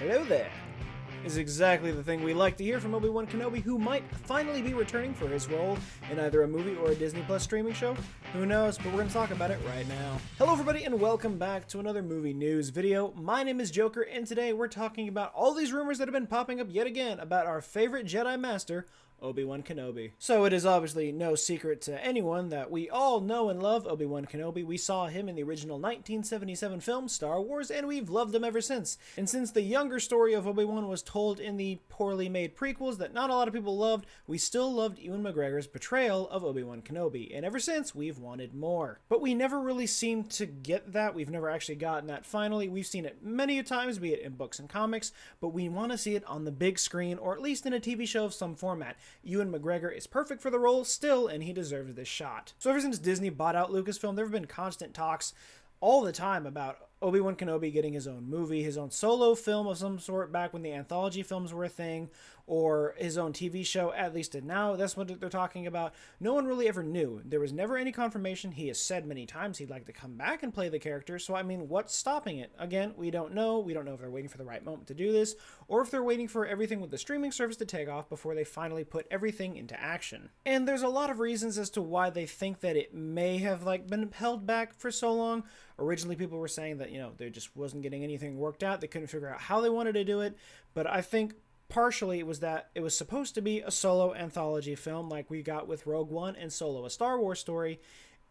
Hello there, is exactly the thing we like to hear from Obi-Wan Kenobi, who might finally be returning for his role in either a movie or a Disney Plus streaming show. Who knows, but we're going to talk about it right now. Hello everybody and welcome back to another movie news video. My name is Joker and today we're talking about all these rumors that have been popping up yet again about our favorite Jedi Master, Obi-Wan Kenobi. So it is obviously no secret to anyone that we all know and love Obi-Wan Kenobi. We saw him in the original 1977 film Star Wars and we've loved him ever since. And since the younger story of Obi-Wan was told in the poorly made prequels that not a lot of people loved, we still loved Ewan McGregor's portrayal of Obi-Wan Kenobi. And ever since, we've wanted more. But we never really seemed to get that. We've never actually gotten that finally. We've seen it many times, be it in books and comics, but we want to see it on the big screen or at least in a TV show of some format. Ewan McGregor is perfect for the role still, and he deserves this shot. So ever since Disney bought out Lucasfilm, there have been constant talks all the time about Obi-Wan Kenobi getting his own movie, his own solo film of some sort back when the anthology films were a thing, or his own TV show, at least now that's what they're talking about. No one really ever knew. There was never any confirmation. He has said many times he'd like to come back and play the character, so I mean, what's stopping it? Again, we don't know. We don't know if they're waiting for the right moment to do this, or if they're waiting for everything with the streaming service to take off before they finally put everything into action. And there's a lot of reasons as to why they think that it may have been held back for so long. Originally, people were saying that, they just wasn't getting anything worked out. They couldn't figure out how they wanted to do it. But I think partially it was that it was supposed to be a solo anthology film like we got with Rogue One and Solo, a Star Wars story.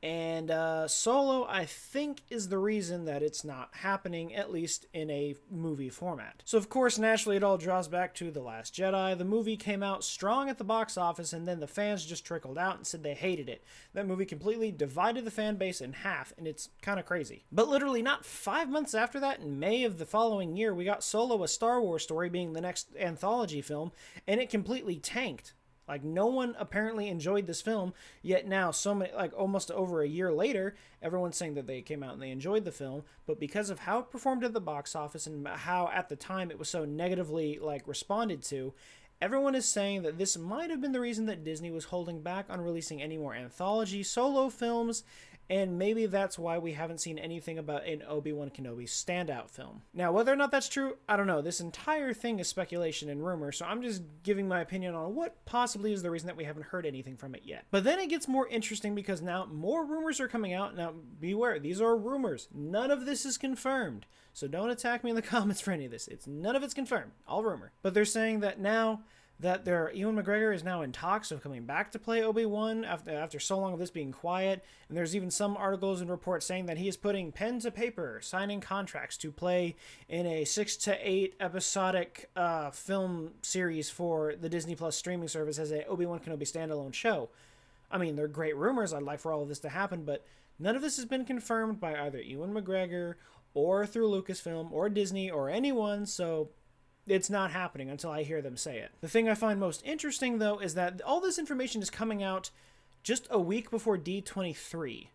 And Solo, I think, is the reason that it's not happening, at least in a movie format. So, of course, naturally, it all draws back to The Last Jedi. The movie came out strong at the box office, and then the fans just trickled out and said they hated it. That movie completely divided the fan base in half, and it's kind of crazy. But literally not 5 months after that, in May of the following year, we got Solo, a Star Wars story, being the next anthology film, and it completely tanked. No one apparently enjoyed this film, yet now so many, almost over a year later, everyone's saying that they came out and they enjoyed the film, but because of how it performed at the box office and how at the time it was so negatively, responded to, everyone is saying that this might have been the reason that Disney was holding back on releasing any more anthology solo films, and maybe that's why we haven't seen anything about an Obi-Wan Kenobi standout film. Now, whether or not that's true, I don't know. This entire thing is speculation and rumor, so I'm just giving my opinion on what possibly is the reason that we haven't heard anything from it yet. But then it gets more interesting because now more rumors are coming out. Now, beware, these are rumors. None of this is confirmed. So don't attack me in the comments for any of this. None of it's confirmed. All rumor. But they're saying that now that Ewan McGregor is now in talks of coming back to play Obi-Wan after so long of this being quiet, and there's even some articles and reports saying that he is putting pen to paper, signing contracts to play in a 6 to 8 episodic film series for the Disney Plus streaming service as a Obi-Wan Kenobi standalone show. I mean, they're great rumors. I'd like for all of this to happen, but none of this has been confirmed by either Ewan McGregor or through Lucasfilm or Disney or anyone, so it's not happening until I hear them say it. The thing I find most interesting, though, is that all this information is coming out just a week before D23.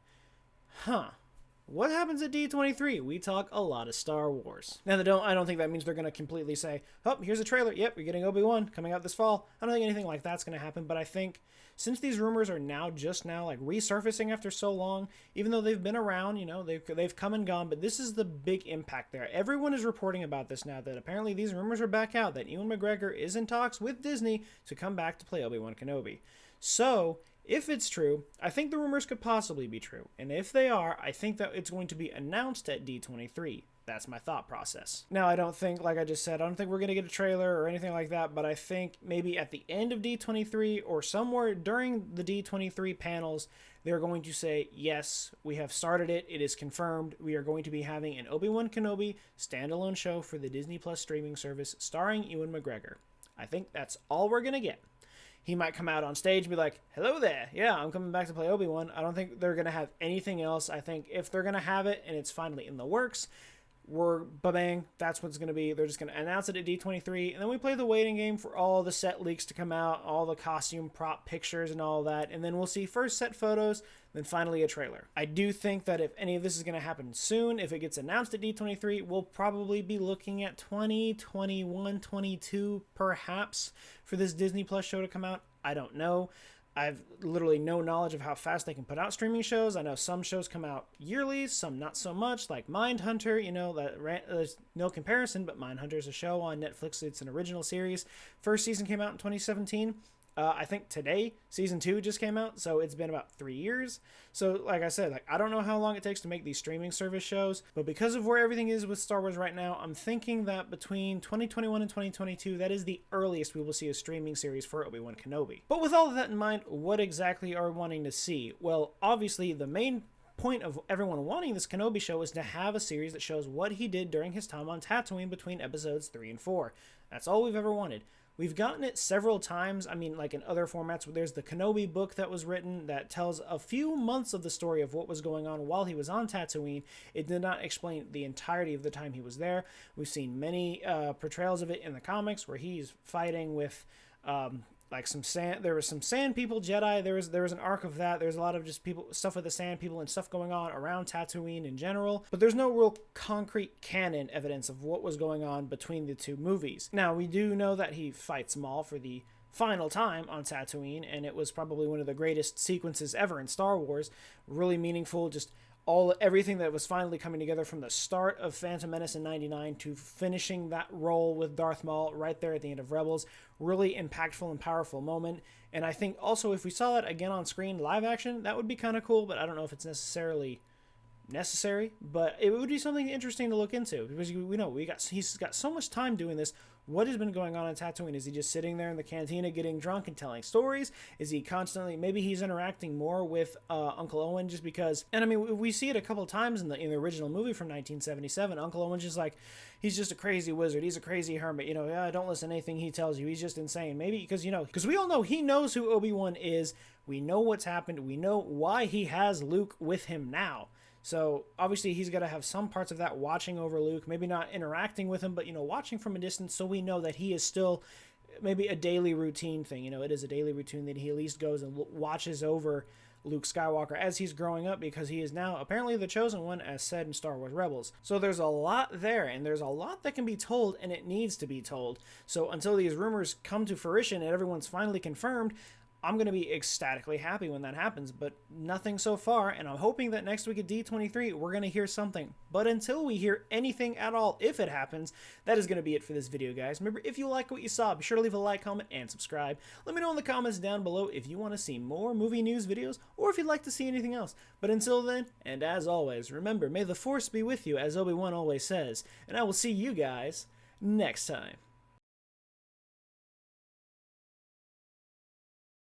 What happens at D23? We talk a lot of Star Wars. Now, I don't think that means they're going to completely say, oh, here's a trailer. Yep, you're getting Obi-Wan coming out this fall. I don't think anything like that's going to happen, but I think since these rumors are just now resurfacing after so long, even though they've been around, they've come and gone, but this is the big impact there. Everyone is reporting about this now, that apparently these rumors are back out, that Ewan McGregor is in talks with Disney to come back to play Obi-Wan Kenobi. So, if it's true, I think the rumors could possibly be true. And if they are, I think that it's going to be announced at D23. That's my thought process. Now, I don't think, like I just said, I don't think we're going to get a trailer or anything like that, but I think maybe at the end of D23 or somewhere during the D23 panels, they're going to say, yes, we have started it. It is confirmed. We are going to be having an Obi-Wan Kenobi standalone show for the Disney Plus streaming service starring Ewan McGregor. I think that's all we're going to get. He might come out on stage and be like, hello there, yeah, I'm coming back to play Obi-Wan. I don't think they're going to have anything else. I think if they're going to have it and it's finally in the works, bang, that's what's going to be. They're just going to announce it at D23, and then we play the waiting game for all the set leaks to come out, all the costume prop pictures and all that, and then we'll see first set photos, then finally a trailer. I do think that if any of this is going to happen soon, if it gets announced at D23, we'll probably be looking at 2021, 22 perhaps for this Disney Plus show to come out. I don't know. I've literally no knowledge of how fast they can put out streaming shows. I know some shows come out yearly, some not so much, like Mindhunter, you know, there's no comparison, but Mindhunter is a show on Netflix. It's an original series. First season came out in 2017. I think today, season 2 just came out, so it's been about 3 years. So, like I said, I don't know how long it takes to make these streaming service shows, but because of where everything is with Star Wars right now, I'm thinking that between 2021 and 2022, that is the earliest we will see a streaming series for Obi-Wan Kenobi. But with all of that in mind, what exactly are we wanting to see? Well, obviously, the main point of everyone wanting this Kenobi show is to have a series that shows what he did during his time on Tatooine between episodes 3 and 4. That's all we've ever wanted. We've gotten it several times. I mean, like in other formats, there's the Kenobi book that was written that tells a few months of the story of what was going on while he was on Tatooine. It did not explain the entirety of the time he was there. We've seen many portrayals of it in the comics where he's fighting with like some sand. There was some sand people, Jedi. There was an arc of that. There's a lot of just people, stuff with the sand people and stuff going on around Tatooine in general. But there's no real concrete canon evidence of what was going on between the two movies. Now, we do know that he fights Maul for the final time on Tatooine, and it was probably one of the greatest sequences ever in Star Wars. Really meaningful, just everything that was finally coming together from the start of Phantom Menace in 99 to finishing that role with Darth Maul right there at the end of Rebels. Really impactful and powerful moment. And I think also if we saw that again on screen live action, that would be kind of cool, but I don't know if it's necessarily necessary, but it would be something interesting to look into because we know he's got so much time doing this. What has been going on in Tatooine? Is he just sitting there in the cantina getting drunk and telling stories? Is he constantly, maybe he's interacting more with Uncle Owen just because, and I mean, we see it a couple of times in the original movie from 1977. Uncle Owen's just like, he's just a crazy wizard. He's a crazy hermit. You know, yeah, don't listen to anything he tells you. He's just insane. Maybe because, because we all know he knows who Obi-Wan is. We know what's happened. We know why he has Luke with him now. So obviously he's got to have some parts of that watching over Luke, maybe not interacting with him, but, watching from a distance so we know that he is still maybe a daily routine thing. It is a daily routine that he at least goes and watches over Luke Skywalker as he's growing up because he is now apparently the chosen one, as said in Star Wars Rebels. So there's a lot there, and there's a lot that can be told, and it needs to be told. So until these rumors come to fruition and everyone's finally confirmed, I'm going to be ecstatically happy when that happens, but nothing so far, and I'm hoping that next week at D23, we're going to hear something. But until we hear anything at all, if it happens, that is going to be it for this video, guys. Remember, if you like what you saw, be sure to leave a like, comment, and subscribe. Let me know in the comments down below if you want to see more movie news videos, or if you'd like to see anything else. But until then, and as always, remember, may the Force be with you, as Obi-Wan always says, and I will see you guys next time.